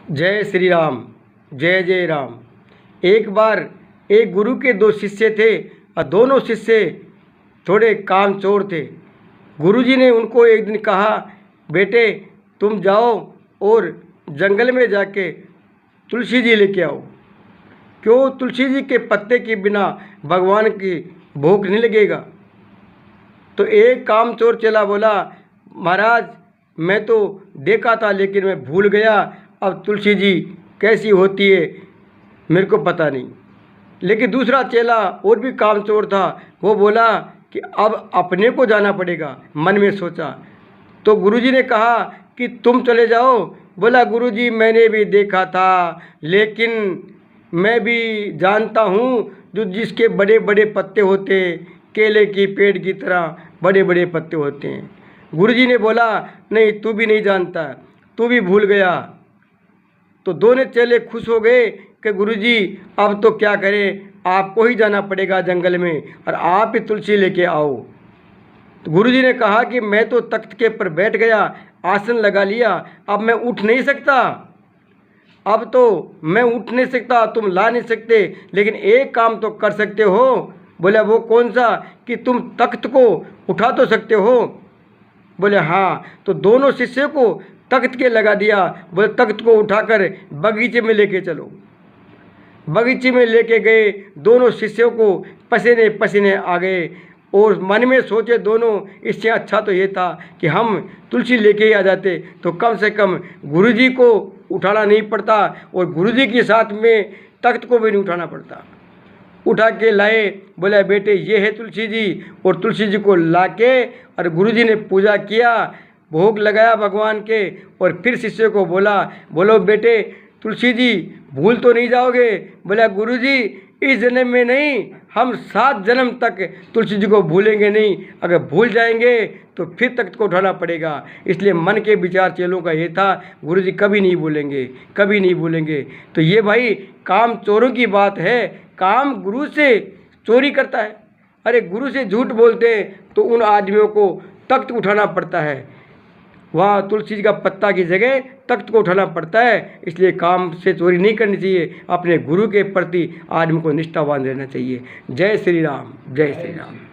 जय श्री राम। जय जय राम। एक बार एक गुरु के दो शिष्य थे और दोनों शिष्य थोड़े कामचोर थे। गुरुजी ने उनको एक दिन कहा, बेटे तुम जाओ और जंगल में जाके तुलसी जी लेके आओ। क्यों? तुलसी जी के पत्ते के बिना भगवान की भूख नहीं लगेगा। तो एक कामचोर चेला बोला, महाराज मैं तो देखा था लेकिन मैं भूल गया, अब तुलसी जी कैसी होती है मेरे को पता नहीं। लेकिन दूसरा चेला और भी कामचोर था, वो बोला कि अब अपने को जाना पड़ेगा। मन में सोचा तो गुरुजी ने कहा कि तुम चले जाओ। बोला, गुरुजी मैंने भी देखा था लेकिन मैं भी जानता हूँ जो जिसके बड़े बड़े पत्ते होते, केले की पेड़ की तरह बड़े बड़े पत्ते होते हैं। गुरुजी ने बोला, नहीं तू भी नहीं जानता, तू भी भूल गया। तो दोनों चेले खुश हो गए कि गुरुजी अब तो क्या करें, आपको ही जाना पड़ेगा जंगल में और आप ही तुलसी लेके आओ। तो गुरुजी ने कहा कि मैं तो तख्त के ऊपर बैठ गया, आसन लगा लिया, अब मैं उठ नहीं सकता। अब तो मैं उठ नहीं सकता, तुम ला नहीं सकते, लेकिन एक काम तो कर सकते हो। बोले, वो कौन सा? कि तुम तख्त को उठा तो सकते हो। बोले हाँ। तो दोनों शिष्य को तख्त के लगा दिया। बोले, तख्त को उठाकर बगीचे में लेके चलो। बगीचे में लेके गए, दोनों शिष्यों को पसीने पसीने आ गए और मन में सोचे दोनों, इससे अच्छा तो ये था कि हम तुलसी लेके ही आ जाते, तो कम से कम गुरुजी को उठाना नहीं पड़ता और गुरुजी के साथ में तख्त को भी नहीं उठाना पड़ता। उठा के लाए। बोला, बेटे ये है तुलसी जी। और तुलसी जी को लाके और गुरुजी ने पूजा किया, भोग लगाया भगवान के। और फिर शिष्य को बोला, बोलो बेटे तुलसी जी भूल तो नहीं जाओगे? बोला, गुरुजी इस जन्म में नहीं, हम 7 जन्म तक तुलसी जी को भूलेंगे नहीं। अगर भूल जाएंगे तो फिर तख्त को उठाना पड़ेगा। इसलिए मन के विचार चेलों का ये था, गुरुजी कभी नहीं भूलेंगे, कभी नहीं भूलेंगे। तो ये भाई काम चोरों की बात है। काम गुरु से चोरी करता है। अरे गुरु से झूठ बोलते हैं तो उन आदमियों को तख्त उठाना पड़ता है, वहाँ तुलसी जी का पत्ता की जगह तख्त को उठाना पड़ता है। इसलिए काम से चोरी नहीं करनी चाहिए। अपने गुरु के प्रति आदमी को निष्ठावान रहना चाहिए। जय श्री राम। जय श्री राम।